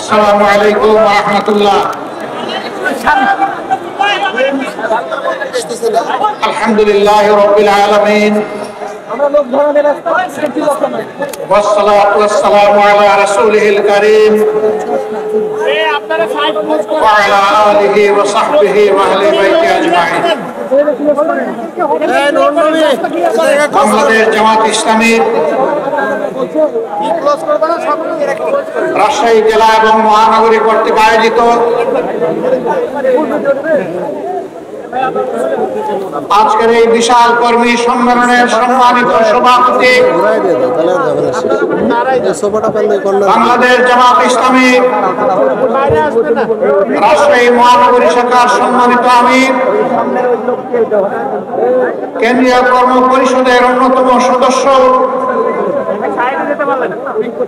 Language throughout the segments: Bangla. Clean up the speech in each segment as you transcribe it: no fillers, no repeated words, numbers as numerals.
আসসালামু আলাইকুম ওয়া রাহমাতুল্লাহ। আলহামদুলিল্লাহি রাব্বিল আলামিন والصلاة والسلام على رسوله الكريم وعلى آله وصحبه وأهل بيته أجمعين। বাংলাদেশ জামাত ইসলামী রাজশাহী জেলা এবং মহানগরী কর্তৃক আয়োজিত আজকের এই বিশাল কর্মী সম্মেলনের সম্মানিত সভাপতি বাংলাদেশ জামাত ইসলামী রাজশাহী মহানগরী শাখার সম্মানিত আমির, কেন্দ্রীয় কর্ম পরিষদের অন্যতম সদস্য,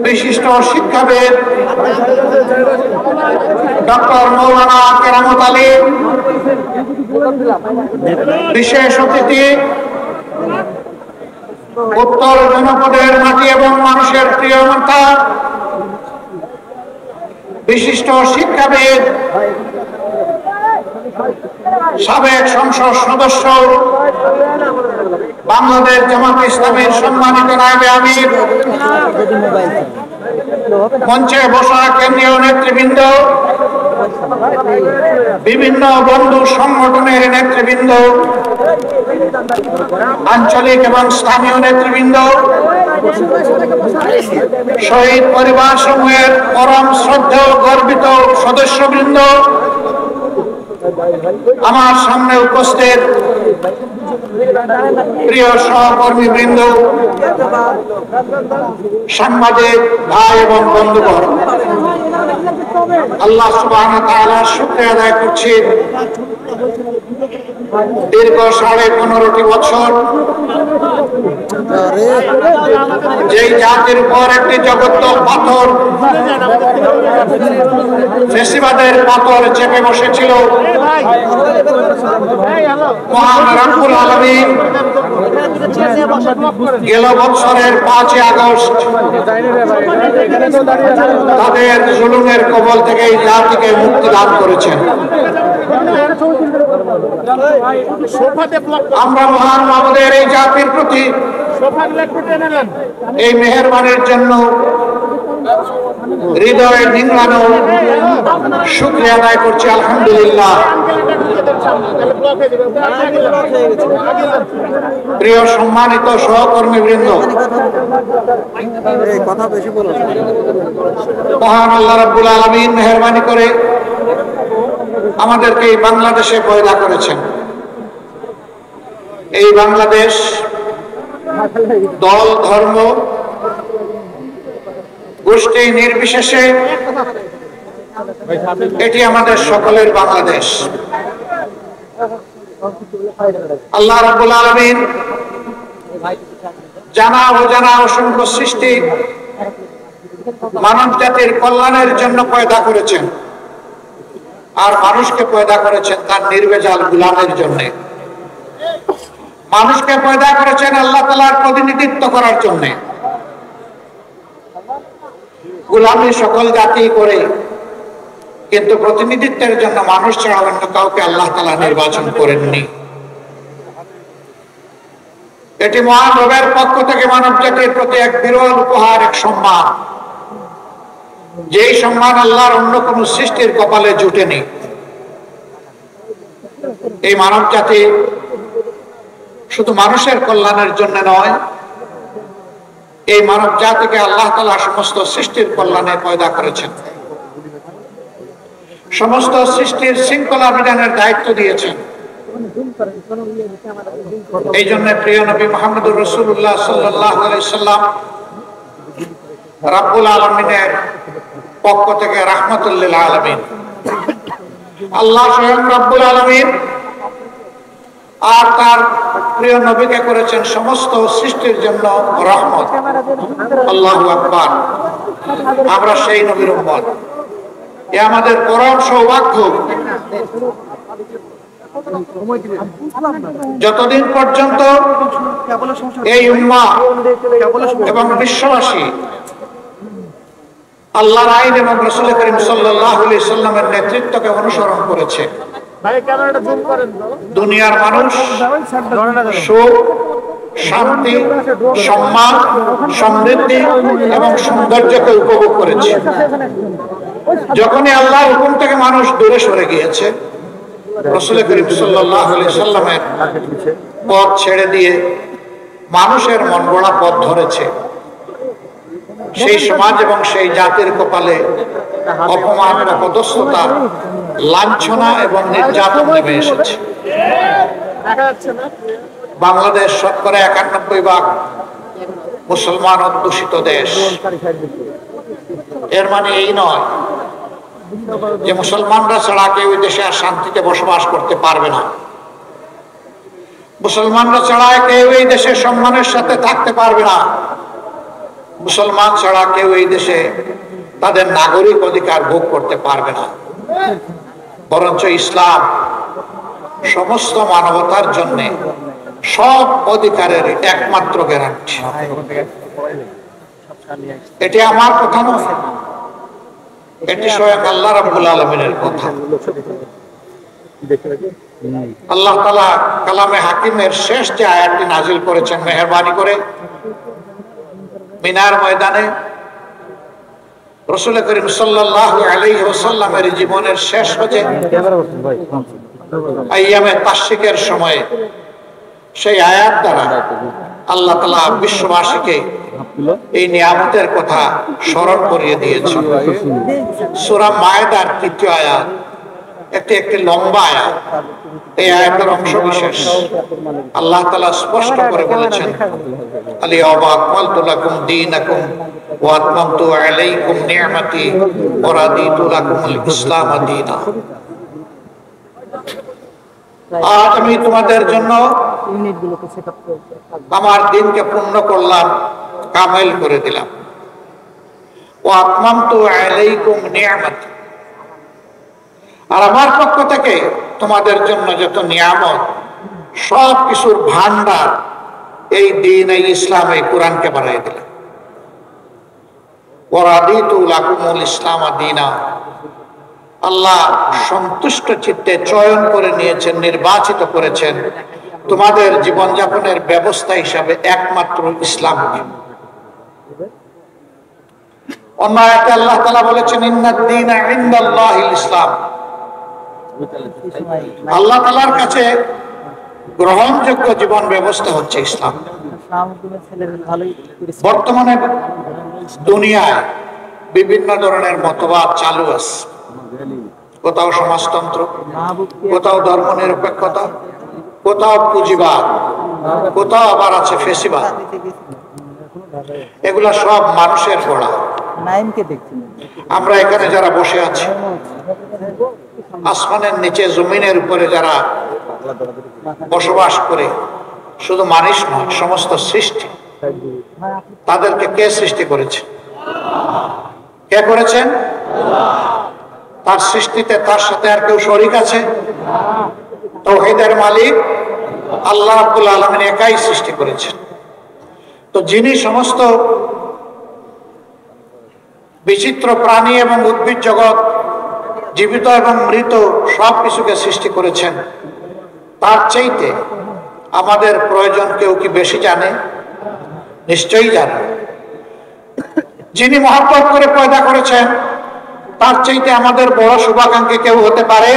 বিশিষ্ট শিক্ষাবিদ ডক্টর মৌলানা কেরামত আলী, বিশেষ অতিথি উত্তর জনপদের মাটি এবং মানুষের প্রিয় নেতা, বিশিষ্ট শিক্ষাবিদ, সাবেক সংসদ সদস্য, বাংলাদেশ জামাত ইসলামীর সম্মানিত নায়েবে আমির, মঞ্চে বসা কেন্দ্রীয় নেতৃবৃন্দ, বিভিন্ন বন্ধু সংগঠনের নেতৃবৃন্দ, আঞ্চলিক এবং স্থানীয় নেতৃবৃন্দ, শহীদ পরিবার সমূহের পরম শ্রদ্ধা গর্বিত সদস্যবৃন্দ, আমার সামনে উপস্থিত প্রিয় সহকর্মী বৃন্দ, সাংবাদিক ভাই এবং বন্ধুগণ, আল্লাহ সুবহানাহু ওয়া তাআলার শুকরিয়া আদায় করছি। দীর্ঘ 15.5 বছর যেই জাতির উপর একটি জগদ্দল পাথর, ফেসিবাদের পাথর চেপে বসেছিল, মহান রব্বুল আলামিন গেল বছরের 5 আগস্ট তাদের জুলুমের কবল থেকে এই জাতিকে মুক্তি দান করেছেন। আমরা মহান মাবুদের এই জাতির প্রতি এই মেহেরবানির জন্য হৃদয়ে নিংড়ানো শুকরিয়া আদায় করছি। আলহামদুলিল্লাহ। প্রিয় সম্মানিত সহকর্মী বৃন্দ, মহান আল্লাহ রাব্বুল আলামিন মেহেরবানি করে আমাদেরকে এই বাংলাদেশে পয়দা করেছেন। এই বাংলাদেশ দল, ধর্ম, গোষ্ঠী নির্বিশেষে এটি আমাদের সকলের বাংলাদেশ। আল্লাহ রাব্বুল আলামিন জানা অজানা অসংখ্য সৃষ্টি মানব জাতির কল্যাণের জন্য পয়দা করেছেন, আর মানুষকে পয়দা করেছেন তার নির্ভেজাল গোলামের জন্য। মানুষকে পয়দা করেছেন আল্লাহ তাআলার প্রতিনিধিত্ব করার জন্য। গোলামি সকল জাতি করে, কিন্তু প্রতিনিধিত্বের জন্য মানুষ ছাড়া অন্য কাউকে আল্লাহ তাআলা নির্বাচন করেননি। এটি মহান রবের পক্ষ থেকে মানব জাতির প্রতি এক বিরল উপহার, এক সম্মান, যেই সম্মান আল্লাহর অন্য কোন সৃষ্টির কপালে জুটেনি। এই মানব জাতি শুধু মানুষের কল্যাণের জন্য নয়, এই মানব জাতিকে আল্লাহ তাআলা সমস্ত সৃষ্টির কল্যাণে পয়দা করেছেন, সমস্ত সৃষ্টির শৃঙ্খলা বিধানের দায়িত্ব দিয়েছেন। এই জন্য প্রিয় নবী মুহাম্মদুর রাসূলুল্লাহ সাল্লাল্লাহু আলাইহি সাল্লাম রাব্বুল আলামিনের পক্ষ থেকে রাহমাতুল লিল আলামিন। আল্লাহ স্বয়ং রাব্বুল আলামিন আর তার প্রিয় নবীকে করেছেন সমস্ত সৃষ্টির জন্য রহমত। আল্লাহু আকবার। আমরা সেই নবীর উম্মত। এ আমাদের পরম সৌভাগ্য। যতদিন পর্যন্ত এই উম্মাহ এবং বিশ্ববাসী আল্লাহর আইন এবং রাসূল করিম সাল্লাল্লাহু আলাইহি সাল্লামের নেতৃত্বকে অনুসরণ করেছে। দুনিয়ার মানুষ সুখ, শান্তি, সম্মান, সমৃদ্ধি এবং সৌন্দর্যকে উপভোগ করেছে। যখনই আল্লাহর হুকুম থেকে মানুষ দূরে সরে গিয়েছে, রাসূল করিম সাল্লাল্লাহু আলাইহি সাল্লামের পথ ছেড়ে দিয়ে মানুষের মন গড়া পথ ধরেছে, সেই সমাজ এবং সেই জাতির কপালে অপমান, অপদস্থতা, লাঞ্ছনা এবং নির্যাতন নেমে এসেছে। বাংলাদেশ শতকরা 91% মুসলমান অধ্যুষিত দেশ। এর মানে এই নয় যে মুসলমানরা ছাড়া কেউ এই দেশে আর শান্তিতে বসবাস করতে পারবে না। মুসলমানরা ছাড়া কেউ এই দেশে সম্মানের সাথে থাকতে পারবে না। মুসলমান ছাড়া কেউ এই দেশে তাদের নাগরিক অধিকার ভোগ করতে পারবে না। বরঞ্চ ইসলাম সমস্ত মানবতার জন্য সব অধিকারের একমাত্র গ্যারান্টি। এটি আমার কথা নয়, এটি স্বয়ং আল্লাহ রাব্বুল আলামিনের কথা। আল্লাহ তাআলা কালামে হাকিমের শেষ যে আয়াতটি নাজিল করেছেন মেহেরবানি করে, মিনার ময়দানে রাসূল করিম সাল্লাল্লাহু আলাইহি ওয়াসাল্লামের জীবনের শেষ হতে আইয়ামে তাশরিকের সময়ে সেই আয়াত দ্বারা আল্লাহ তাআলা বিশ্ববাসীকে এই নিয়ামতের কথা স্মরণ করিয়ে দিয়েছেন। সূরা মায়েদার ৩য় আয়াত একটি লম্বা আয়াত। এই আয়াতের অংশ বিশেষ আল্লাহ তাআলা স্পষ্ট করে বলেছেন, আল-ইয়াওমা আকমালতু লাকুম দীনাকুম ওয়া আতমামতু আলাইকুম নি'মাতি ওয়া রাদিতু লাকুমুল ইসলাম দীনা। আজ আমি তোমাদের জন্য আমার দিনকে পূর্ণ করলাম, কামেল করে দিলাম। ওয়া আতমামতু আলাইকুম নি'মাতি, আর আমার পক্ষ থেকে তোমাদের জন্য যত নিয়ামত, সব কিছুর ভান্ডার এই দিন, এই ইসলাম, এই কোরআনকে বানিয়ে দিলাম। ওয়া রাদিতু লাকুমুল ইসলাম দীনা, আল্লাহ সন্তুষ্ট চিত্তে চয়ন করে নিয়েছেন, নির্বাচিত করেছেন তোমাদের জীবনযাপনের ব্যবস্থা হিসাবে একমাত্র ইসলামকে। অন্য আয়াতে আল্লাহ তাআলা বলেছেন, ইন্নাদ দীনা ইনদাল্লাহিল ইসলাম, আল্লাহ তাআলার কাছে গ্রহণযোগ্য জীবন ব্যবস্থা হচ্ছে ইসলাম। বর্তমানে দুনিয়ায় বিভিন্ন ধরনের মতবাদ চালু আছে, কোথাও সমাজতন্ত্র, কোথাও ধর্ম নিরপেক্ষতা, কোথাও পুঁজিবাদ, কোথাও আবার আছে ফেসিবাদ। এগুলা সব মানুষের গড়া। আমরা এখানে যারা বসে আছি, আসমানের নিচে জমিনের উপরে যারা বসবাস করে, শুধু মানুষ নয়, সমস্ত সৃষ্টি, তাদেরকে কে সৃষ্টি করেছে? কে করেছেন? তার সৃষ্টিতে তার সাথে আর কেউ শরীক আছে? তাওহীদের মালিক আল্লাহ রাব্বুল আলামিন একাই সৃষ্টি করেছেন। তো যিনি সমস্ত বিচিত্র প্রাণী এবং উদ্ভিদ জগৎ, জীবিত এবং মৃত সব কিছুকে সৃষ্টি করেছেন, তার চাইতে আমাদের প্রয়োজন কেউ কি বেশি জানে? নিশ্চয়ই জানে। যিনি মহব্বত করে পয়দা করেছেন, তার চাইতে আমাদের বড় শুভাকাঙ্ক্ষী কেউ হতে পারে?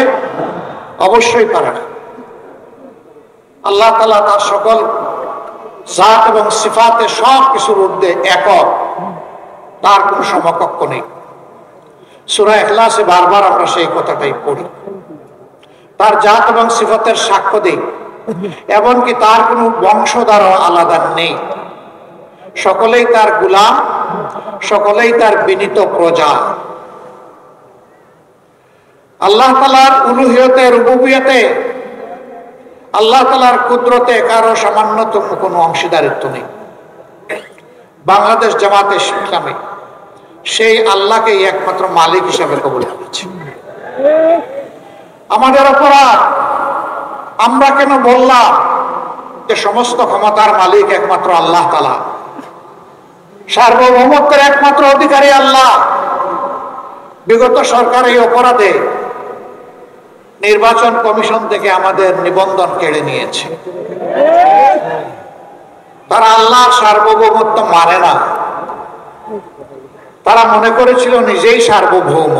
অবশ্যই পারে না। আল্লাহ তাআলা তার সকল জাত এবং সিফাতে সব কিছুর ঊর্ধ্বে একক, তার কোনো সমকক্ষ নেই। সূরা ইখলাসে বারবার আমরা সেই কথাটাই পড়ি। তার জাত এবং সিফাতের সাক্ষ্য দিই, এমনকি তার কোনো বংশধারও আলাদা নেই। সকলেই তার গোলাম, সকলেই তার বিনীত প্রজা। আল্লাহ তাআলার উলুহিয়তে, রুবুবিয়তে, আল্লাহ তাআলার কুদরতে কারো সামান্যতম কোনো অংশীদারিত্ব নেই। বাংলাদেশ জামাতে ইসলামী সেই আল্লাহকে একমাত্র মালিক হিসাবে কবুল করেছে। আমাদের অপরাধ, আমরা কেন বললাম যে সমস্ত ক্ষমতার মালিক একমাত্র আল্লাহ তাআলা, সার্বভৌমত্বের একমাত্র অধিকারী আল্লাহ, বিগত সরকার এই অপরাধে নির্বাচন কমিশন থেকে আমাদের নিবন্ধন কেড়ে নিয়েছে। তারা আল্লাহর সার্বভৌমত্ব মানে না। তারা মনে করেছিল নিজেই সার্বভৌম।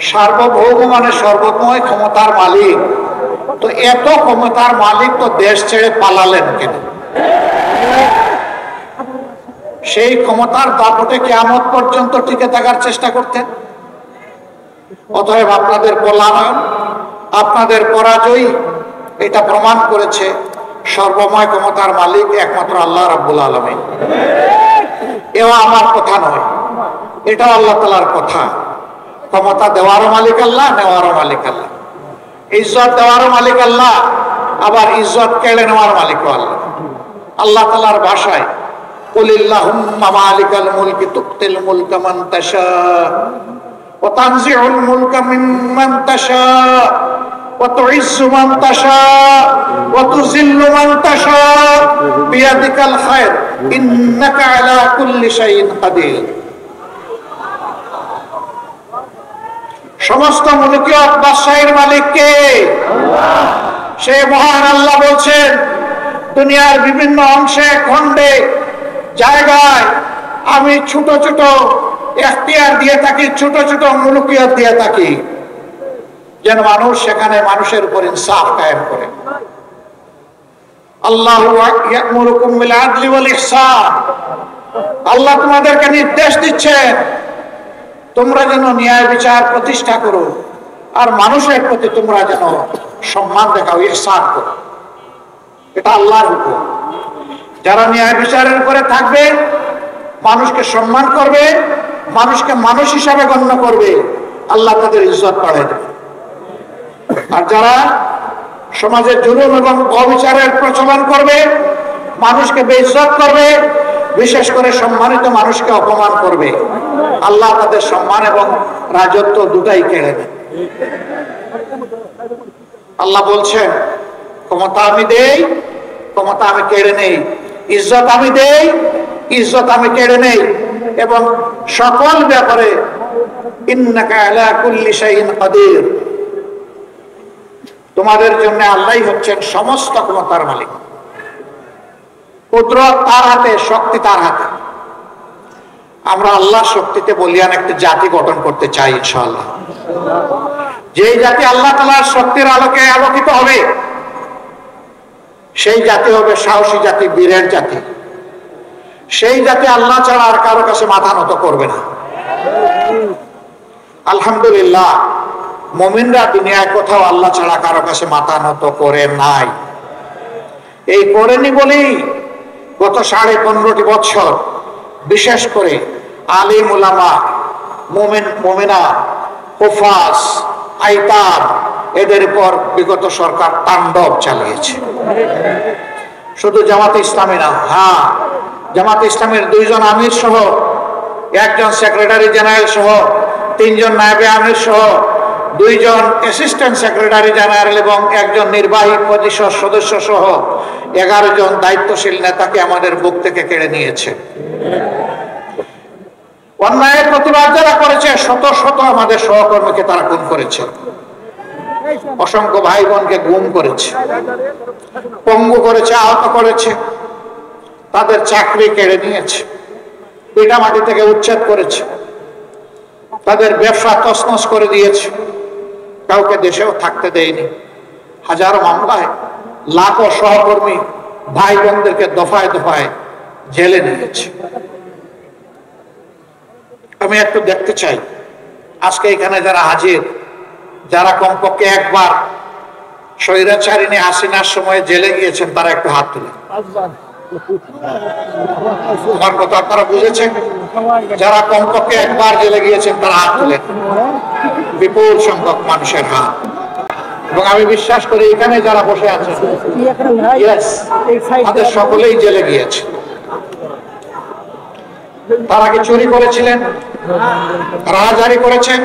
সার্বভৌম মানে সর্বময় ক্ষমতার মালিক। তো এত ক্ষমতার মালিক তো দেশ ছেড়ে পালালেন কেন? সেই ক্ষমতার দাপটে কিয়ামত পর্যন্ত টিকে থাকার চেষ্টা করতেন। অতএব আপনাদের পলায়ন, আপনাদের পরাজয় এটা প্রমাণ করেছে সর্বময় ক্ষমতার মালিক একমাত্র আল্লাহ রাব্বুল আলামিন। এও আমার কথা নয়, এটাও আল্লাহ তাআলার কথা। ক্ষমতা দেওয়ারও মালিক আল্লাহ, নেওয়ারও মালিক আল্লাহ। ইজ্জত দেওয়ারও মালিক আল্লাহ, আবার ইজ্জত কেড়ে নেওয়ার মালিকও আল্লাহ। আল্লাহ তাআলার ভাষায় কুলিল্লাহুম্মা মালিকাল মুলকি তুতিল মুলকা মান তাশা ওয়া তানজিউল মুলকা মিম্মান তাশা ওয়া তুইজ্জু মান তাশা ওয়া তুযিল্লু মান তাশা বিয়াদিকাল খায়র ইন্নাকা আলা কুল্লি শাইইন কাদির। সমস্ত মুলকিয়ত বাদশাহীর মালিক কে? আল্লাহ। সেই মহান আল্লাহ বলছেন, দুনিয়ার বিভিন্ন অংশে, খণ্ডে, জায়গায় আমি ছোট ছোট এখতিয়ার দিয়ে থাকি, ছোট ছোট মুলকিয়ত দিয়ে থাকি, যেন মানুষ সেখানে মানুষের উপর ইনসাফ কায়েম করে। আল্লাহু ইয়া'মুরুকুম বিল আদলি ওয়াল ইহসান। আল্লাহ তোমাদেরকে নির্দেশ দিচ্ছেন তোমরা যেন ন্যায় বিচার প্রতিষ্ঠা করো, আর মানুষের প্রতি তোমরা যেন সম্মান দেখাও, ইহসান করো। এটা আল্লাহর হুকুম। যারা ন্যায় বিচারের উপরে থাকবে, মানুষকে সম্মান করবে, মানুষকে মানুষ হিসাবে গণ্য করবে, আল্লাহ তাদের ইজ্জত বাড়ায় দেবে। আর যারা সমাজে জুলুম এবং অবিচারের প্রচলন করবে, মানুষকে বেইজ্জত করবে, বিশেষ করে সম্মানিত মানুষকে অপমান করবে, আল্লাহ তাদের সম্মান এবং রাজত্ব দুটাই কেড়ে নেয়। আল্লাহ বলছেন, ক্ষমতা আমি দেই, ক্ষমতা আমি কেড়ে নেই, ইজ্জত আমি দেই, ইজ্জত আমি কেড়ে নেই, এবং সকল ব্যাপারে ইন্নাকা আলা কুল্লি শাইইন কাদির। তোমাদের জন্য আল্লাহই হচ্ছেন সমস্ত ক্ষমতার মালিক। কুদরত তার হাতে, শক্তি তার হাতে। আমরা আল্লাহর শক্তিতে বলিয়ান একটা জাতি গঠন করতে চাই ইনশাআল্লাহ। যেই জাতি আল্লাহ তাআলার শক্তির আলোকে আলোকিত হবে, সেই জাতি হবে সাহসী জাতি, বীরের জাতি। সেই জাতি আল্লাহ ছাড়া আর কারো কাছে মাথা নত করবে না। আলহামদুলিল্লাহ, মুমিনরা দুনিয়ায় কোথাও আল্লাহ ছাড়া কারো কাছে মাথা নত করে নাই। এই করেনি বলেই গত 15.5 বছর বিশেষ করে আলিম উলামা, মুমিন মুমিনা, হুফাজ, আইতাম, এদের উপর বিগত সরকার তাণ্ডব চালিয়েছে। শুধু জামাতে ইসলামী না, হ্যাঁ, জামাতে ইসলামের 2 জন আমির সহ, 1 জন সেক্রেটারি জেনারেল সহ, 3 জন নায়েবে আমির সহ, 2 জন অ্যাসিস্ট্যান্ট সেক্রেটারি জেনারেল এবং 1 জন নির্বাহী পরিষদ সদস্য সহ 11 জন দায়িত্বশীল নেতাকে আমাদের বুক থেকে কেড়ে নিয়েছে। অন্যায়ের প্রতিবাদ যারা করেছে, শত শত আমাদের সহকর্মীকে তারা খুন করেছে, অসংখ্য ভাই বোনকে গুম করেছে, পঙ্গু করেছে, আহত করেছে, তাদের চাকরি কেড়ে নিয়েছে, পিঠামাটি থেকে উচ্ছেদ করেছে, তাদের ব্যবসা তছনছ করে দিয়েছে, কাউকে দেশেও থাকতে দেয়নি। হাজারো মামলায় লাখো সহকর্মী ভাই বোনদেরকে দফায় দফায় জেলে নিয়েছে। আমি একটু দেখতে চাই আজকে এখানে যারা হাজির, যারা কমপক্ষে একবার স্বৈরাচারিণী হাসিনার সময় জেলে গিয়েছেন, তারা একটু হাত তুলে। আমার কথা আপনারা বুঝেছেন? যারা কমপক্ষে একবার জেলে গিয়েছেন তারা হাত তুলে। বিপুল সংখ্যক মানুষের হাত। এবং আমি বিশ্বাস করি এখানে যারা বসে আছেন তাদের সকলেই জেলে গিয়েছে। তারা কি চুরি করেছিলেন, রাহাজারি করেছেন,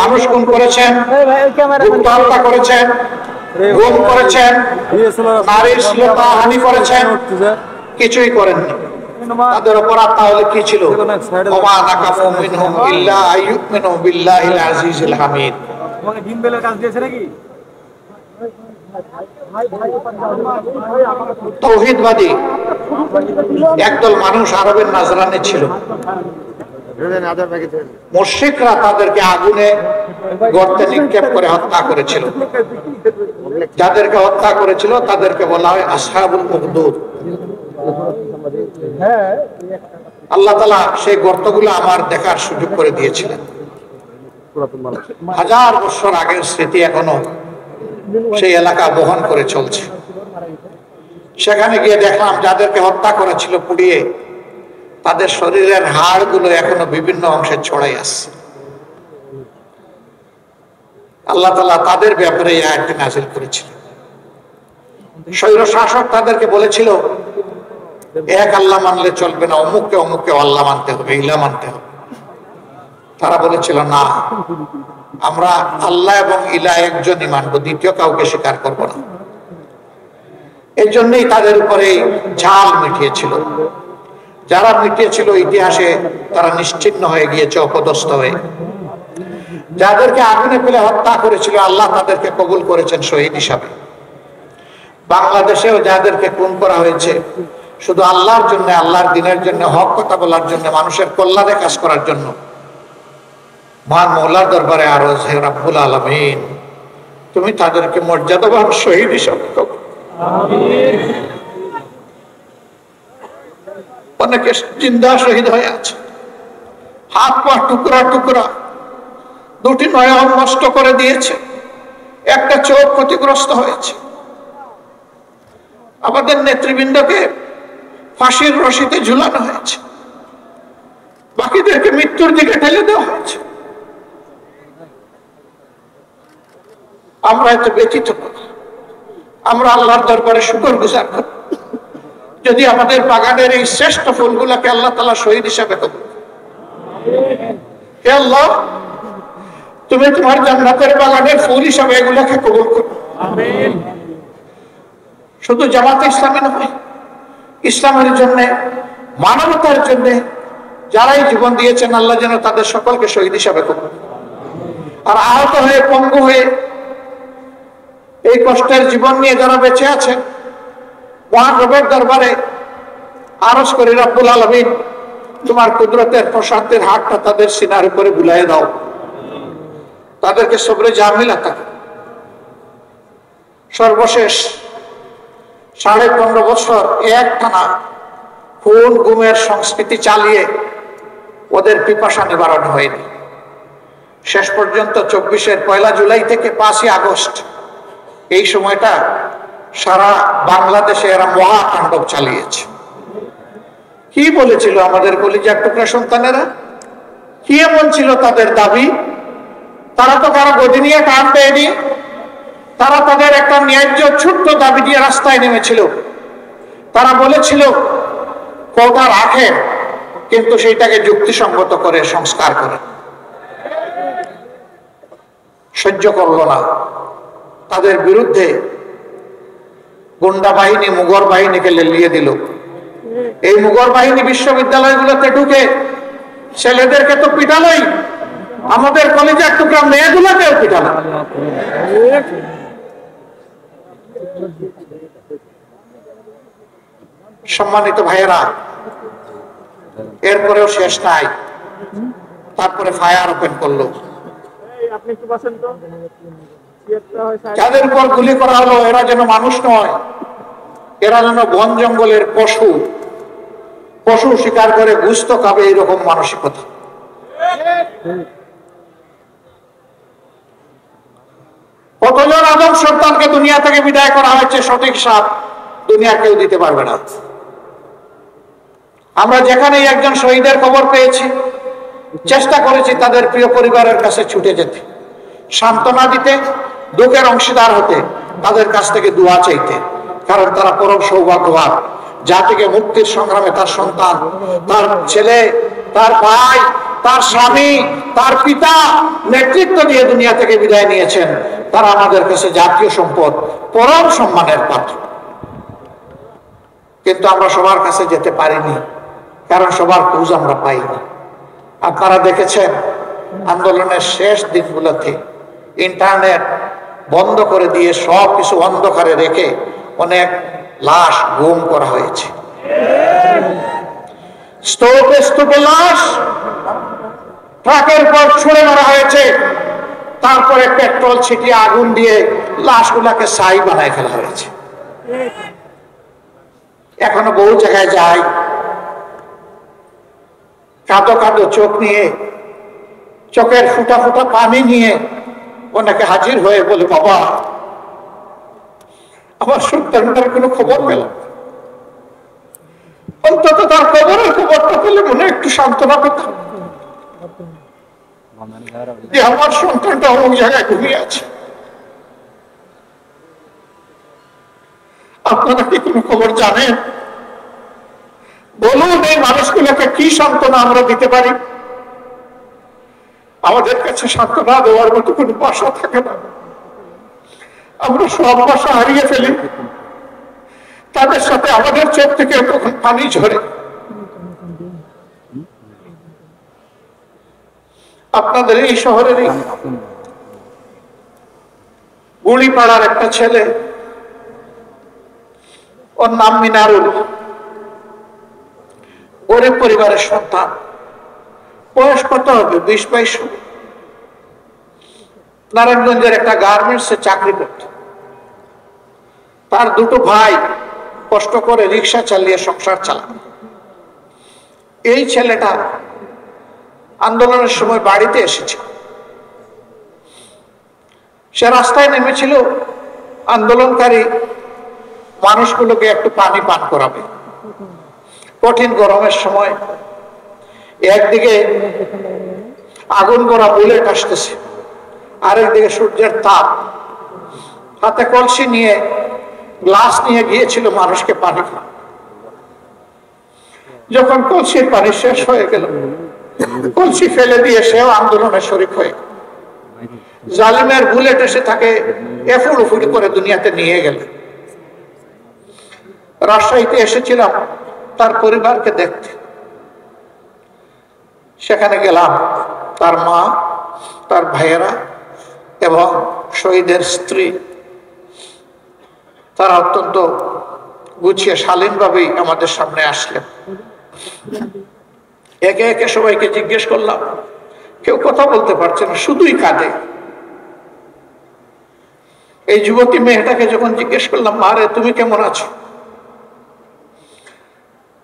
মানুষ খুন করেছেন, হত্যা করেছেন, গুম করেছেন, নারীর শ্লীলতাহানি করেছেন? কিছুই করেননি। তাদের অপরাধ তাহলে কি ছিল? ওমা নাকামু মিনহুম ইল্লা আইয়ুমিনু বিল্লাহিল আজিজিল হামিদ। তোমাকে ডিম বেলের কাজ দিয়েছে নাকি? তাওহীদবাদী একদল মানুষ আরবের নাজরানে ছিল। মুশরিকরা তাদেরকে আগুনে গর্তে নিক্ষেপ করে হত্যা করেছিল। যাদেরকে হত্যা করেছিল তাদেরকে বলা হয় আসহাবুল উখদুদ। আল্লাহ তাআলা সেই গর্তগুলো আমার দেখার সুযোগ করে দিয়েছিলেন। হাজার বছর আগের স্মৃতি এখনো সেই এলাকা বহন করে চলছে। সেখানে গিয়ে দেখলাম যাদেরকে হত্যা করেছিল পুড়িয়ে, তাদের শরীরের হাড়গুলো এখনো বিভিন্ন অংশে ছড়াই আসছে। আল্লাহ তাআলা তাদের ব্যাপারে এই আয়াতটি নাযিল করেছিল। স্বৈর শাসক তাদেরকে বলেছিল এক আল্লাহ মানলে চলবে না, অমুককে অমুককে আল্লাহ মানতে হবে, ইলা মানতে হবে। তারা বলেছিল না, আমরা আল্লাহ এবং ইলা একজনই মানব, দ্বিতীয় কাউকে স্বীকার করব না। এই জন্যই তাদের উপরে ঝাল মিটিয়েছিল। যারা মিটিয়েছিল ইতিহাসে তারা নিশ্চিহ্ন হয়ে গিয়েছে, অপদস্থ হয়ে। যাদেরকে আগুনে ফেলে হত্যা করেছিল আল্লাহ তাদেরকে কবুল করেছেন শহীদ হিসাবে। বাংলাদেশেও যাদেরকে খুন করা হয়েছে শুধু আল্লাহর জন্য, আল্লাহর দিনের জন্য, হক কথা বলার জন্য, মানুষের কল্যাণে কাজ করার জন্য, মহান মওলার দরবারে আরজ হে রব্বুল আলামিন, তুমি তাদেরকে মর্যাদাবান শহীদ হিসাবে কবুল। আমিন। অনেকে জিন্দা শহীদ হয়ে আছে, হাত পা টুকরা টুকরা, দুটি নয়ন নষ্ট করে দিয়েছে, একটা চোখ ক্ষতিগ্রস্ত হয়েছে। আমাদের নেতৃবৃন্দকে ফাঁসির রশিতে ঝুলানো হয়েছে, বাকিদেরকে মৃত্যুর দিকে ঠেলে দেওয়া হয়েছে। আমরা এত ব্যথিত করি, আমরা আল্লাহর দরবারে শুকর গুজার করি যদি আমাদের বাগানের এই শ্রেষ্ঠ ফুলগুলোকে আল্লাহ তাআলা শহীদ হিসাবে কবুল করেন। হে আল্লাহ, তুমি তোমার জান্নাতের বাগানের ফুল হিসাবে এগুলোকে কবুল করো। আমিন। শুধু জামাতে ইসলামী নয়, ইসলামের জন্য, মানবতার জন্য যারাই জীবন দিয়েছেন আল্লাহ যেন তাদের সকলকে শহীদ হিসাবে কবুল করেন। আর আহত হয়ে, পঙ্গু হয়ে, এই কষ্টের জীবন নিয়ে যারা বেঁচে আছেন, মহান রবের দরবারে আরজ করি রব্বুল আলামিন, তোমার কুদরতের প্রশান্তির হাতটা তাদের সিনার উপরে বুলাই দাও, তাদেরকে সবরে জামিল আতা করো। সর্বশেষ 15.5 বছর একটানা খুন গুমের সংস্কৃতি চালিয়ে ওদের পিপাসা নিবারণ হয়নি। শেষ পর্যন্ত 24-এর 1 জুলাই থেকে 5ই আগস্ট এই সময়টা সারা বাংলাদেশে এরা মহাতাণ্ডব চালিয়েছে। কি বলেছিল আমাদের কলিজার টুকরা সন্তানেরা? কি এমন ছিল তাদের দাবি? তারা তো কারো গদি নিয়ে কান দেয়নি, তারা তাদের একটা ন্যায্য ছোট্ট দাবি দিয়ে রাস্তায় নেমেছিল। তারা বলেছিল কোটা রাখেন, কিন্তু সেইটাকে যুক্তিসঙ্গত করে সংস্কার করেন। সহ্য করল না, তাদের বিরুদ্ধে গুন্ডা বাহিনী মুগর বাহিনীকে লেলিয়ে দিল। এই মুগর বাহিনী বিশ্ববিদ্যালয়গুলোতে ঢুকে ছেলেদেরকে তো পিটালোই, আমাদের কলেজের টুকরা মেয়েগুলোকেও পিটালো। সম্মানিত ভাইয়েরা, এরপরেও শেষ নাই, তারপরে ফায়ার ওপেন করলো। যাদের উপর গুলি করা হলো এরা যেন মানুষ নয়, এরা যেন বন জঙ্গলের পশু, পশু শিকার করে গুস্ত খাবে, এইরকম মানসিকতা। কতজন আদম সন্তানকে দুনিয়া থেকে বিদায় করা হয়েছে, সঠিক সাপ দুনিয়া কেউ দিতে পারবে না। আমরা যেখানেই একজন শহীদের খবর পেয়েছি, চেষ্টা করেছি তাদের প্রিয় পরিবারের কাছে ছুটে যেতে, সান্ত্বনা দিতে, দুঃখের অংশীদার হতে, তাদের কাছ থেকে দোয়া চাইতে। কারণ তারা পরম সৌভাগ্যবান, জাতিকে মুক্তির সংগ্রামে তার সন্তান, তার ছেলে, তার ভাই, তার স্বামী, তার পিতা নেতৃত্ব দিয়ে দুনিয়া থেকে বিদায় নিয়েছেন। তারা আমাদের কাছে জাতীয় সম্পদ, পরম সম্মানের পাত্র। কিন্তু আমরা সবার কাছে যেতে পারিনি, কারণ সবার খোঁজ আমরা পাইনি। আপনারা দেখেছেন আন্দোলনের শেষ দিনগুলোতে ইন্টারনেট বন্ধ করে দিয়ে সব কিছু অন্ধকারে রেখে অনেক লাশ গুম করা হয়েছে। স্তূপে স্তূপে লাশ ট্রাকের পর ছুড়ে মারা হয়েছে, তারপরে পেট্রোল ছিটিয়ে আগুন দিয়ে লাশগুলাকে ছাই বানায় ফেলা হয়েছে। এখনো বহু জায়গায় যাই, কাঁদো কাঁদো চোখ নিয়ে, চোখের ফুটা ফুটা পানি নিয়ে ওনাকে হাজির হয়ে বলে, বাবা আমার সন্তানটার কোনো খবর পেলাম, অন্তত তার খবরের খবরটা পেলে মনে একটু সান্ত্বনা পেতাম যে আমার সন্তানটা অমুক জায়গায় ঘুমিয়ে আছে। আপনারা কি কোনো খবর জানেন? বলুন এই মানুষগুলোকে কি সান্ত্বনা আমরা দিতে পারি? আমাদের কাছে সান্ত্বনা দেওয়ার মতো কোনো ভাষা থাকে না, আমরা সব ভাষা হারিয়ে ফেলি। তাদের সাথে আমাদের চোখ থেকে তখন পানি ঝরে। আপনাদের এই শহরেরই গুড়িপাড়ার একটা ছেলে, ওর নাম মিনারুল, গরিব পরিবারের সন্তান, বয়স কত হবে, 20-22। নারায়ণগঞ্জের একটা গার্মেন্টসে চাকরি করত। তার দুটো ভাই কষ্ট করে রিক্সা চালিয়ে সংসার চালান। এই ছেলেটা আন্দোলনের সময় বাড়িতে এসেছে। সে রাস্তায় নেমেছিল আন্দোলনকারী মানুষগুলোকে একটু পানি পান করাবে। কঠিন গরমের সময় একদিকে আগুন করা বুলেট আসতেছে, আরেকদিকে সূর্যের তাপ। হাতে কলসি নিয়ে, গ্লাস নিয়ে গিয়েছিল মানুষকে পানি খাওয়া। যখন কলসির পানি শেষ হয়ে গেল, কলসি ফেলে দিয়ে সেও আন্দোলনে শরিক হয়ে জালিমের বুলেট এসে তাকে এফুড় উফুড় করে দুনিয়াতে নিয়ে গেল। রাজশাহীতে এসেছিলাম তার পরিবারকে দেখতে। সেখানে গেলাম, তার মা, তার ভাইয়েরা এবং শহীদের স্ত্রী, তারা অত্যন্ত গুছিয়ে শালীনভাবেই আমাদের সামনে আসলেন। একে একে সবাইকে জিজ্ঞেস করলাম, কেউ কথা বলতে পারছে না, শুধুই কাঁদে। এই যুবতী মেয়েটাকে যখন জিজ্ঞেস করলাম, মা রে তুমি কেমন আছো,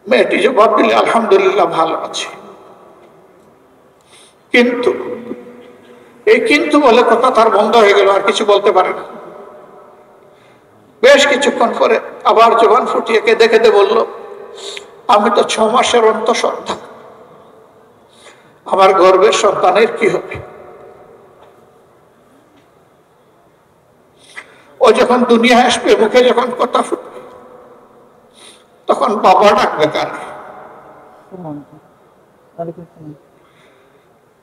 মেয়েটি জবাব দিলে, আলহামদুলিল্লাহ ভালো আছে। কিন্তু এই কিন্তু বলে কথা তার বন্ধ হয়ে গেল, আর কিছু বলতে পারে না। বেশ কিছুক্ষণ পরে আবার জবান ফুটিয়ে কেঁদে কেঁদে বলল, আমি তো 6 মাসের অন্তঃসত্ত্বা, আমার গর্ভের সন্তানের কি হবে? ও যখন দুনিয়া আসবে, মুখে যখন কথা ফুটবে, তখন বাবা ডাকবে কারে?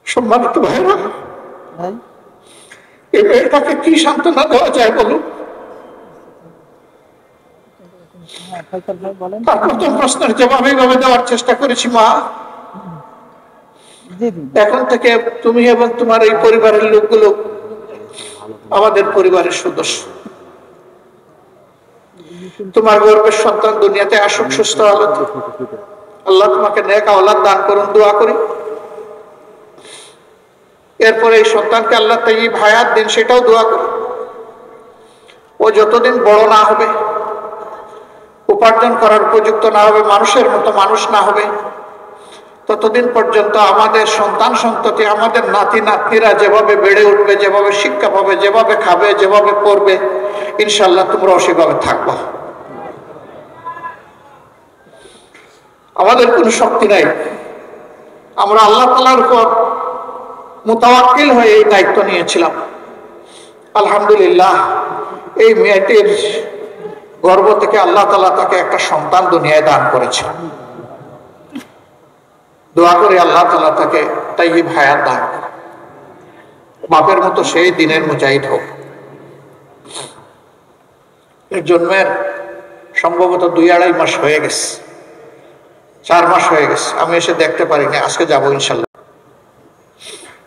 সম্মানিত ভাইরা, এই মেয়েটাকে কি সান্ত্বনা দেওয়া যায় বলুন? তার প্রথম প্রশ্নের জবাব এইভাবে দেওয়ার চেষ্টা করেছি, মা এখন থেকে তুমি এবং তোমার এই পরিবারের লোকগুলো আমাদের পরিবারের সদস্য। তোমার গর্ভের সন্তান দুনিয়াতে আসুক সুস্থ হালতে, আল্লাহ তোমাকে নেক আওলাদ দান করুন, দোয়া করি। এরপরে এই সন্তানকে আল্লাহ তাইয়্যিব হায়াত দিন, সেটাও দোয়া করি। ও যতদিন বড় না হবে, উপার্জন করার উপযুক্ত না হবে, মানুষের মতো মানুষ না হবে, ততদিন পর্যন্ত আমাদের সন্তান সন্ততি, আমাদের নাতি নাতনিরা যেভাবে বেড়ে উঠবে, যেভাবে শিক্ষা পাবে, যেভাবে খাবে, যেভাবে পড়বে, ইনশাল্লাহ তোমরাও সেভাবে থাকবা। আমাদের কোনো শক্তি নাই, আমরা আল্লাহ তাআলার উপর মুতাওয়াক্কিল হয়ে এই দায়িত্ব নিয়েছিলাম। আলহামদুলিল্লাহ, এই মেয়েটির গর্ভ থেকে আল্লাহ তাআলা তাকে একটা সন্তান দুনিয়ায় দান করেছে। দোয়া করে আল্লাহ তাআলা তাকে তাইয়্যিব হায়াত দান করে, বাপের মতো সেই দিনের মুজাহিদ হোক। এর জন্মের সম্ভবত 2-2.5 মাস হয়ে গেছে। 4 মাস হয়ে গেছে, আমি এসে দেখতে পারিনি, আজকে যাবো ইনশাল্লাহ।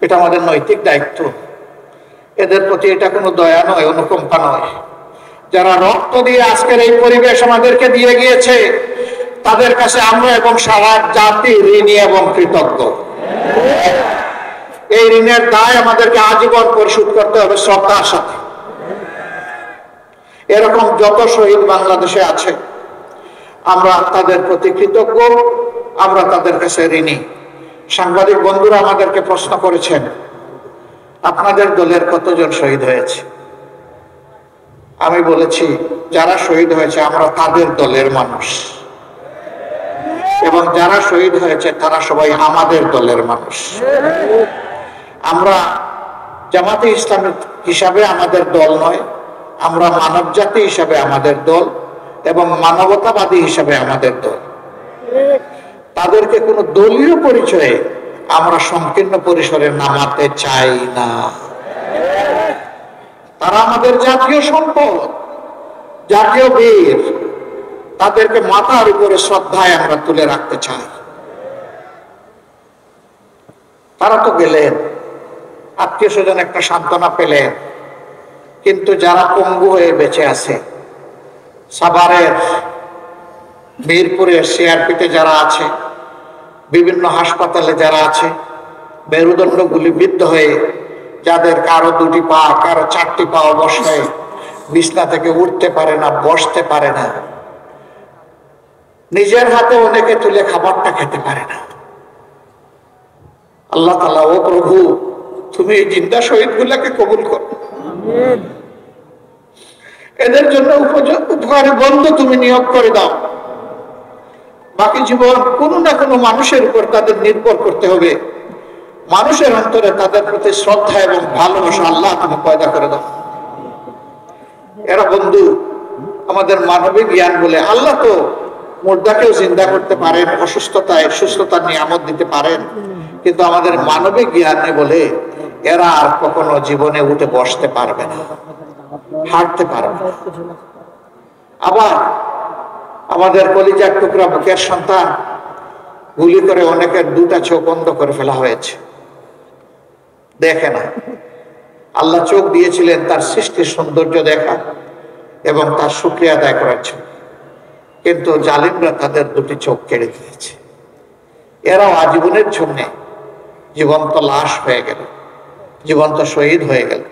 এটা আমাদের নৈতিক দায়িত্ব। এদের প্রতি এটা কোনো দয়া নয়, অনুকম্পা নয়। যারা রক্ত দিয়ে আজকের এই পরিবেশ আমাদেরকে দিয়ে গিয়েছে, তাদের কাছে আমরা এবং সারা জাতি ঋণী এবং কৃতজ্ঞ। এই ঋণের দায় আমাদেরকে আজীবন পরিশোধ করতে হবে শ্রদ্ধার সাথে। এরকম যত শহীদ বাংলাদেশে আছে, আমরা তাদের প্রতি কৃতজ্ঞ, আমরা তাদের কাছে ঋণী। সাংবাদিক বন্ধুরা আমাদেরকে প্রশ্ন করেছেন, আপনাদের দলের কতজন শহীদ হয়েছে? আমি বলেছি, যারা শহীদ হয়েছে আমরা তাদের দলের মানুষ, এবং যারা শহীদ হয়েছে তারা সবাই আমাদের দলের মানুষ। আমরা জামাতে ইসলামী হিসাবে আমাদের দল নয়, আমরা মানব জাতি হিসাবে আমাদের দল এবং মানবতাবাদী হিসাবে আমাদের দল। তাদেরকে কোনো দলীয় পরিচয়ে আমরা সংকীর্ণ পরিসরে নামাতে চাই না। তারা আমাদের জাতীয় সম্পদ, জাতীয় বীর। তাদেরকে মাথার উপরে শ্রদ্ধায় আমরা তুলে রাখতে চাই। তারা তো গেলেন, আত্মীয় স্বজন একটা সান্ত্বনা পেলেন, কিন্তু যারা পঙ্গু হয়ে বেঁচে আছে, সাভারের, মিরপুরের সিআরপিতে যারা আছে, বিভিন্ন হাসপাতালে যারা আছে, মেরুদণ্ড গুলিবিদ্ধ হয়ে, যাদের কারো 2টি পা, কারো 4টি পা অবশ্যই বিছনা থেকে উঠতে পারে না, বসতে পারে না, নিজের হাতে অনেকে তুলে খাবারটা খেতে পারে না। আল্লাহ তাআলা, ও প্রভু, তুমি এই জিন্দা শহীদ গুলাকে কবুল করো, এদের জন্য উপকারী বন্ধু তুমি নিয়োগ করে দাও। বাকি জীবন কোনো না কোনো মানুষের উপর তাদের নির্ভর করতে হবে। মানুষের অন্তরে তাদের প্রতি শ্রদ্ধা এবং ভালোবাসা আল্লাহ তুমি পয়দা করে দাও। এরা বন্ধু আমাদের মানবিক জ্ঞান বলে। আল্লাহ তো মুর্দাকেও জিন্দা করতে পারেন, অসুস্থতায় সুস্থতার নিয়ামত দিতে পারেন, কিন্তু আমাদের মানবিক জ্ঞানে বলে এরা আর কখনো জীবনে উঠে বসতে পারবে না, হাঁটতে পারবে না। আবার আমাদের কলিজার টুকরা বুকের সন্তান, গুলি করে অনেকের 2টা চোখ বন্ধ করে ফেলা হয়েছে, দেখে না। আল্লাহ চোখ দিয়েছিলেন তার সৃষ্টির সৌন্দর্য দেখা এবং তার শুকরিয়া আদায় করার জন্য, কিন্তু জালিমরা তাদের 2টি চোখ কেড়ে দিয়েছে। এরাও আজীবনের জন্য জীবন্ত লাশ হয়ে গেল, জীবন্ত শহীদ হয়ে গেল।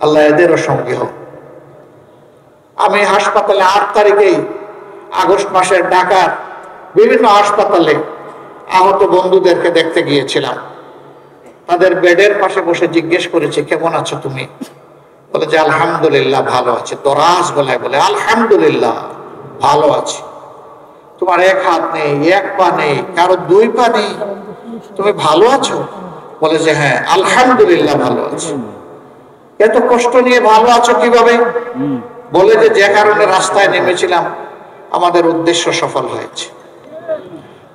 আল্লাহ এদেরও সঙ্গী হোক। আমি হাসপাতালে 8 তারিখেই আগস্ট মাসের ঢাকার বিভিন্ন হাসপাতালে আহত বন্ধুদেরকে দেখতে গিয়েছিলাম। তাদের বেডের পাশে বসে জিজ্ঞেস করেছি, কেমন আছো তুমি? বলে যে আলহামদুলিল্লাহ ভালো আছে। দরাজ গলায় বলে, আলহামদুলিল্লাহ ভালো আছে। তোমার 1 হাত নেই, 1 পা নেই, কারো 2 পা নেই, তুমি ভালো আছো? বলে যে হ্যাঁ আলহামদুলিল্লাহ ভালো আছি। এত কষ্ট নিয়ে ভালো আছো কিভাবে? বলে যে কারণে রাস্তায় নেমেছিলাম আমাদের উদ্দেশ্য সফল হয়েছে।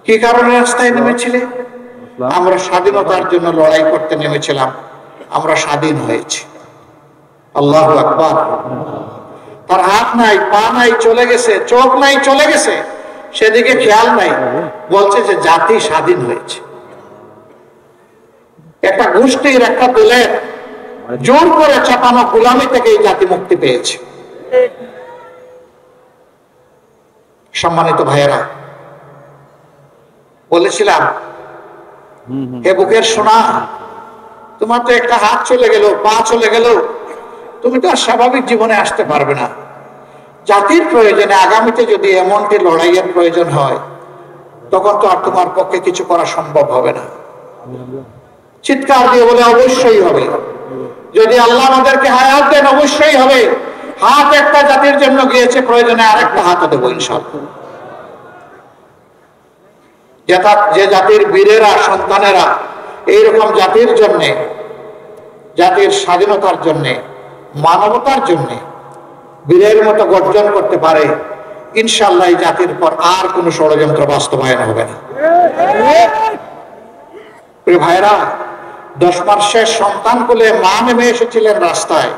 কি কারণে রাস্তায় নেমেছিলে? আমরা স্বাধীনতার জন্য লড়াই করতে নেমেছিলাম, আমরা স্বাধীন হয়েছি। আল্লাহু আকবার। তার হাত নাই, পা নাই, চলে গেছে, চোখ নাই, চলে গেছে, সেদিকে খেয়াল নাই, বলছে যে জাতি স্বাধীন হয়েছে। একটা গোষ্ঠীর, একটা দলের জোর করে চাপানো গোলামি থেকে এই জাতি মুক্তি পেয়েছে। সম্মানিত ভাইয়েরা, বলেছিলাম হে বুকের সোনা, তোমার তো একটা হাত চলে গেল, পা চলে গেল, তুমি তো আর স্বাভাবিক জীবনে আসতে পারবে না। জাতির প্রয়োজনে আগামীতে যদি এমনটি লড়াইয়ের প্রয়োজন হয়, তখন তো আর তোমার পক্ষে কিছু করা সম্ভব হবে না। চিৎকার দিয়ে বলে অবশ্যই হবে। যদি আল্লাহ আমাদেরকে হায়াত দেন অবশ্যই হবে। হাত একটা জাতির জন্য গিয়েছে, প্রয়োজনে আরেকটা হাতও দেবো ইনশাআল্লাহ। যে জাতির বীরেরা, সন্তানেরা এইরকম জাতির জন্য, জাতির স্বাধীনতার জন্য, মানবতার জন্য বীরের মতো গর্জন করতে পারে, ইনশাআল্লাহ এই জাতির পর আর কোনো ষড়যন্ত্র বাস্তবায়ন হবে না। প্রিয় ভাইরা, 10 মাসের সন্তান কোলে মা নেমে এসেছিলেন রাস্তায়।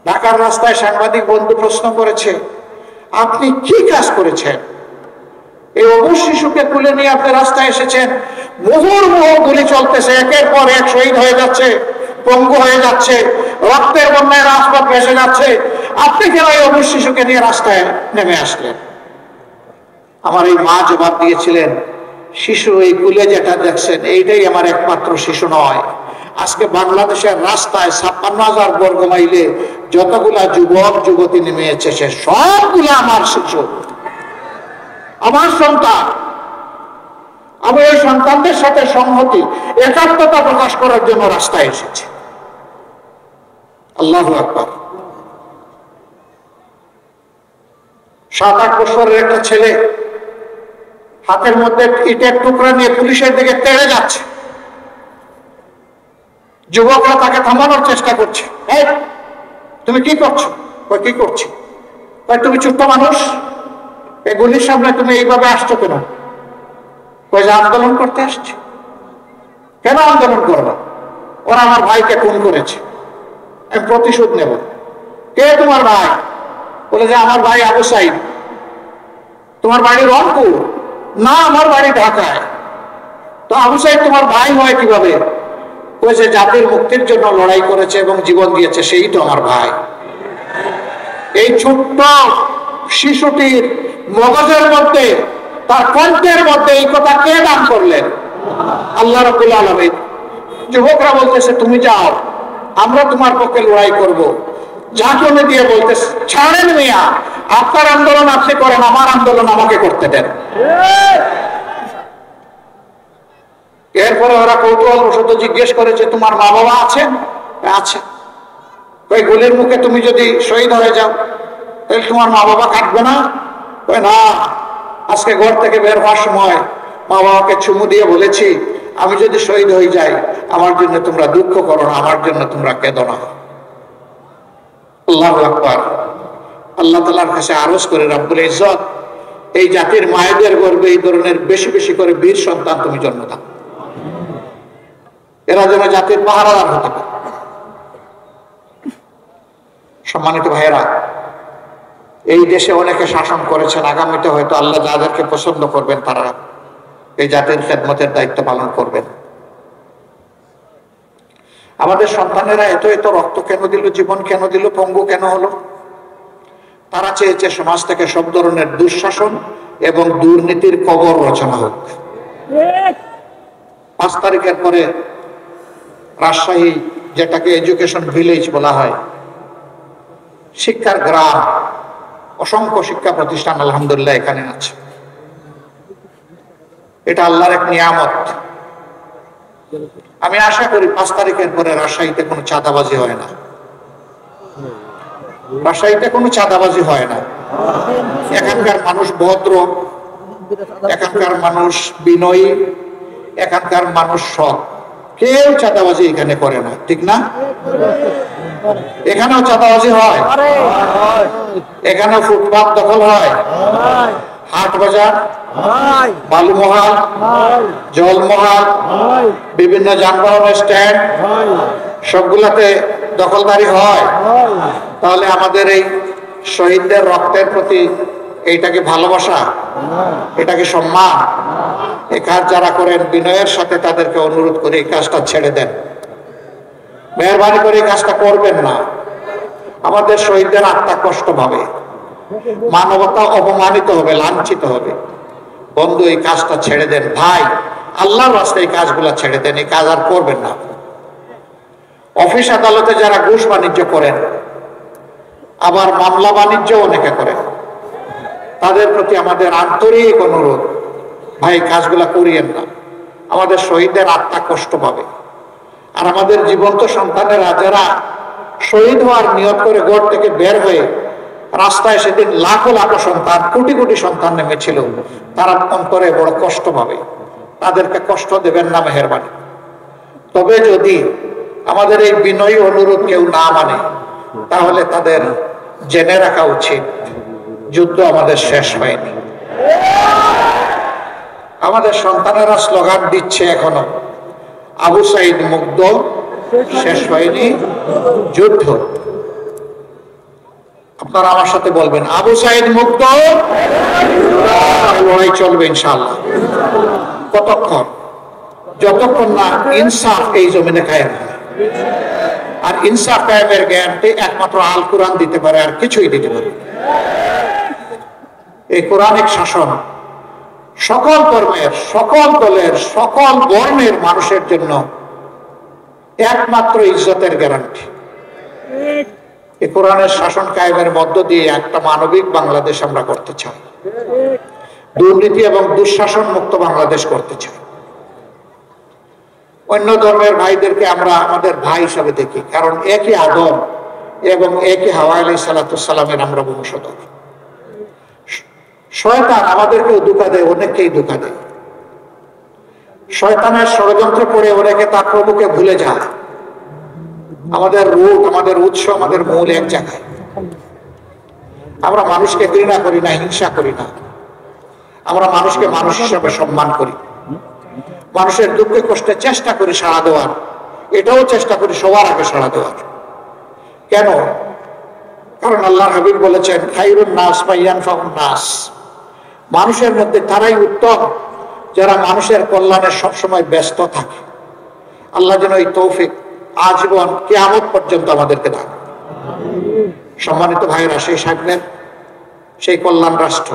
ঢাকার রাস্তায় সাংবাদিক বন্ধু প্রশ্ন করেছে, আপনি কি কাজ করেছেন? এই অবুজ শিশুকে তুলে নিয়ে আপনি রাস্তায় এসেছেন, মুহুর্মুহু গুলি চলতেছে, একের পর এক শহীদ হয়ে যাচ্ছে, পঙ্গু হয়ে যাচ্ছে, রক্তের বন্যায় রাজপথ ভেসে যাচ্ছে। আপনি কেন এই অবুজ শিশুকে নিয়ে রাস্তায় নেমে আসলেন? আমার এই মা জবাব দিয়েছিলেন, শিশু এই কুলে যেটা দেখছেন এইটাই আমার একমাত্র শিশু নয়। আজকে বাংলাদেশের রাস্তায় 56,000 বর্গ মাইলে যতগুলা যুবক যুবতী নেমে এসেছে সবগুলা আমার শিশু, আমার সন্তান। আমি এই সন্তানদের সাথে সংহতি, একাত্মতা প্রকাশ করার জন্য রাস্তায় এসেছি। আল্লাহু আকবার। 7-8 বছরের একটা ছেলে হাতের মধ্যে ইটের টুকরা নিয়ে পুলিশের দিকে তেড়ে যাচ্ছে। যুবকরা তাকে থামানোর চেষ্টা করছে। এই তুমি কি করছো? কি করছি? তুমি ছোট্ট মানুষ, এই গুলির সামনে তুমি এইভাবে আসছো কেন? যে আন্দোলন করতে আসছে। কেন আন্দোলন করবো? ওরা আমার ভাইকে খুন করেছে, আমি প্রতিশোধ নেব। কে তোমার ভাই? বলে যে আমার ভাই আবু সাইদ। তোমার বাড়ি রংপুর? না, আমার বাড়ি ঢাকায়। তো আবু সাইদ তোমার ভাই হয় কিভাবে? বলেছে জাতির মুক্তির জন্য লড়াই করেছে এবং জীবন দিয়েছে, সেই তো আমার ভাই। এই ছোট্ট শিশুটির মগজের মধ্যে, তার কণ্ঠের মধ্যে এই কথা কে দান করলেন? আল্লাহ রাব্বুল আলামিন। যুবকরা বলতেছে তুমি যাও, আমরা তোমার পক্ষে লড়াই করব। ঝাঁকুনি দিয়ে বলতেছে ছাড়েন মিয়া, আপনার আন্দোলন আপনি করেন, আমার আন্দোলন আমাকে করতে দেন। এরপরে ওরা কৌতূহল বশত জিজ্ঞেস করেছে তোমার মা বাবা আছেন? আছে। ওই গুলির মুখে তুমি যদি শহীদ হয়ে যাও তাহলে তোমার মা বাবা কাটবে না? না, আজকে ঘর থেকে বের হওয়ার সময় মা বাবাকে চুমু দিয়ে বলেছি আমি যদি শহীদ হয়ে যাই আমার জন্য তোমরা দুঃখ করো না, আমার জন্য তোমরা কেঁদো না। আল্লাহু আকবার। আল্লাহ তাআলার কাছে আরজ করে রব্বুল ইজ্জত এই জাতির মায়েদের গর্ভে এই ধরনের বেশি বেশি করে বীর সন্তান তুমি জন্ম দাও, এরা যেন জাতির পাহারাদার হতে পারে। সম্মানিত ভাইয়েরা, এই দেশে অনেকে শাসন করেছেন, আগামীতে হয়তো আল্লাহ যাদেরকে পছন্দ করবেন তারা এই জাতির খেদমতের দায়িত্ব পালন করবেন। আমাদের সন্তানেরা এত এত রক্ত কেন দিল, জীবন কেন দিল, পঙ্গু কেন হলো? তারা চেয়েছে সমাজ থেকে সব ধরনের দুঃশাসন এবং দুর্নীতির কবর রচনা হোক। 5 তারিখের পরে রাজশাহী, যেটাকে এডুকেশন ভিলেজ বলা হয়, শিক্ষার গ্রাম, অসংখ্য শিক্ষা প্রতিষ্ঠান আলহামদুলিল্লাহ এখানে আছে। এটা আল্লাহর এক নিয়ামত। আমি আশা করি 5 তারিখের পরে রাজশাহীতে কোনো চাঁদাবাজি হয় না। রাজশাহীতে কোনো চাঁদাবাজি হয় না। এখানকার মানুষ ভদ্র, এখানকার মানুষ বিনয়ী, এখানকার মানুষ সৎ। কেউ চাঁদাবাজি এখানে করে না, ঠিক না? এখানেও চাঁদাবাজি হয়, এখানেও ফুটপাত দখল হয়, হাট বাজার, বালুমহাল, জলমহাল, বিভিন্ন যানবাহনের স্ট্যান্ড, সবগুলাতে দখলদারি হয়। তাহলে আমাদের এই শহীদদের রক্তের প্রতি এইটাকে ভালোবাসা, এটাকে সম্মান। এই কাজ যারা করেন বিনয়ের সাথে তাদেরকে অনুরোধ করে এই কাজটা ছেড়ে দেন, মেহরবানি করে এই কাজটা করবেন না। আমাদের শহীদদের আত্মা কষ্ট পাবে, মানবতা অপমানিত হবে, লাঞ্ছিত হবে। বন্ধু এই কাজটা ছেড়ে দেন ভাই, আল্লাহর রাস্তায় এই কাজগুলা ছেড়ে দেন, এই কাজ আর করবেন না। অফিস আদালতে যারা ঘুষ বাণিজ্য করেন, আবার মামলা বাণিজ্য অনেকে করেন, তাদের প্রতি আমাদের আন্তরিক অনুরোধ, ভাই কাজগুলা করিয়েন না। আমাদের শহীদদের আত্মা কষ্ট পাবে। আর আমাদের জীবন্ত সন্তানেরা যারা শহীদ হওয়ার নিয়ত করে ঘর থেকে বের হয়ে রাস্তায় সেদিন লাখো লাখো সন্তান, কোটি কোটি সন্তান নেমেছিল, তারা অন্তরে বড় কষ্ট পাবে। তাদেরকে কষ্ট দেবেন না মেহেরবানি। তবে যদি আমাদের এই বিনয়ী অনুরোধ কেউ না মানে, তাহলে তাদের জেনে রাখা উচিত যুদ্ধ আমাদের শেষ হয়নি। আমাদের সন্তানেরা স্লোগান দিচ্ছে এখনো, আবু সাইদ মুগ্ধ, শেষ হয়নি যুদ্ধ। আপনারা আমার সাথে বলবেন, আবু সাইদ মুগ্ধ, লড়াই চলবে ইনশাআল্লাহ। কতক্ষণ? যতক্ষণ না ইনসাফ এই জমিনে কায়েম হয়। আর ইনসাফ কায়েমের গ্যারান্টি একমাত্র আল কোরআন দিতে পারে, আর কিছুই দিতে পারে। এই কোরআনিক শাসন সকল ধর্মের, সকল দলের, সকল বর্ণের মানুষের জন্য একমাত্র ইজ্জতের গ্যারান্টি। এই কোরআনের শাসন কায়েমের মধ্য দিয়ে একটা মানবিক বাংলাদেশ আমরা করতে চাই, দুর্নীতি এবং দুঃশাসন মুক্ত বাংলাদেশ করতে চাই। অন্য ধর্মের ভাইদেরকে আমরা আমাদের ভাই হিসাবে দেখি, কারণ একই আদম এবং একই হাওয়া আলাইহিস সালামের আমরা বংশধর। শয়তান আমাদেরকেও ধোঁকা দেয়, অনেককেই ধোঁকা দেয়। শয়তানের ষড়যন্ত্র করে অনেকে তার প্রভুকে ভুলে যায়। আমাদের রূপ, আমাদের উৎস, আমাদের মূল এক জায়গায়। আমরা মানুষকে ঘৃণা করি না, হিংসা করি না। আমরা মানুষকে মানুষ হিসাবে সম্মান করি। মানুষের দুঃখে কষ্টে চেষ্টা করি সাড়া দেওয়ার, এটাও চেষ্টা করি সবার আগে সাড়া দেওয়ার। কেন? কারণ আল্লাহর হাবিব বলেছেন, খায়রুন নাস ইয়ানফাউন নাস, মানুষের মধ্যে তারাই উত্তম যারা মানুষের কল্যাণে সবসময় ব্যস্ত থাকে। আল্লাহ যেন এই তৌফিক আজীবন কিয়ামত পর্যন্ত আমাদেরকে দান। সম্মানিত ভাইয়েরা, সেই সামনের সেই কল্যাণ রাষ্ট্র,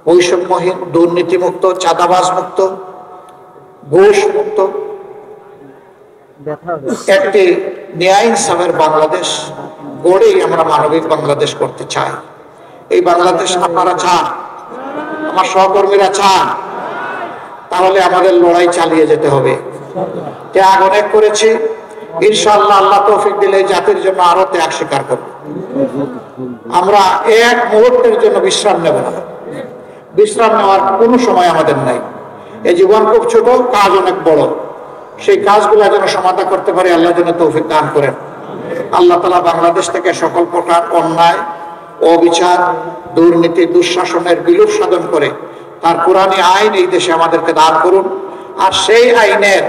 বৈষম্যহীন, দুর্নীতিমুক্ত, চাঁদাবাজ মুক্ত, ঘুষ মুক্ত একটি ন্যায় ইনসাফের বাংলাদেশ গড়েই আমরা মানবিক বাংলাদেশ করতে চাই। এই বাংলাদেশ আপনারা চান, আমার সহকর্মীরা চান, তাহলে আমাদের লড়াই চালিয়ে যেতে হবে। ত্যাগ অনেক করেছি, ইনশাআল্লাহ আল্লাহ তৌফিক দিলে জাতির জন্য আরো ত্যাগ স্বীকার করব। আমরা এক মুহূর্তের জন্য বিশ্রাম নেব না। বিশ্রাম নেওয়ার কোনো সময় আমাদের নাই। এই জীবন খুব ছোট, কাজ অনেক বড়। সেই কাজগুলো যেন সমাধা করতে পারি, আল্লাহ যেন তৌফিক দান করেন। আল্লাহ তাআলা বাংলাদেশ থেকে সকল প্রকার অন্যায়, অবিচার, দুর্নীতি, দুঃশাসনের বিলোপ সাধন করে তার কোরআনী আইন এই দেশে আমাদেরকে দান করুন। আর সেই আইনের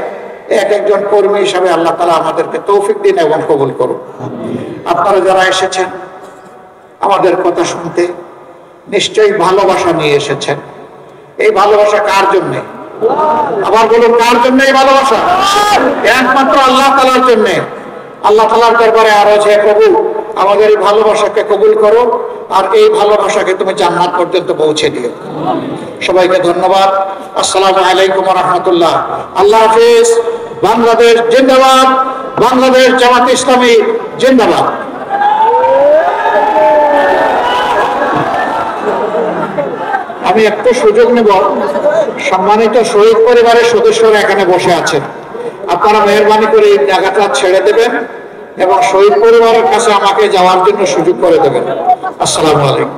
এক একজন কর্মী হিসাবে আল্লাহ তাআলা আমাদেরকে তৌফিক দিন এবং কবুল করুন। আপনারা যারা এসেছেন আমাদের কথা শুনতে, নিশ্চয়ই ভালোবাসা নিয়ে এসেছেন। এই ভালোবাসা কার জন্য? আবার বলুন, কার জন্য এই ভালোবাসা? একমাত্র আল্লাহ তাআলার জন্য। আল্লাহ তাআলার দরবারে আরজ, হে প্রভু, আমাদের এই ভালোবাসাকে কবুল করো, আর এই ভালোবাসাকে তুমি জান্নাত পর্যন্ত পৌঁছে দিও। সবাইকে ধন্যবাদ। আসসালামু আলাইকুম ওয়া রাহমাতুল্লাহ। আল্লাহ হাফেজ। বাংলাদেশ জিন্দাবাদ। বাংলাদেশ জামাত ইসলামী জিন্দাবাদ। আমি একটু সুযোগ নেব, সম্মানিত শহীদ পরিবারের সদস্যরা এখানে বসে আছেন, আপনারা মেহরবানি করে এই জায়গাটা ছেড়ে দেবেন এবং শহীদ পরিবারের কাছে আমাকে যাওয়ার জন্য সুযোগ করে দেবেন। আসসালামু আলাইকুম।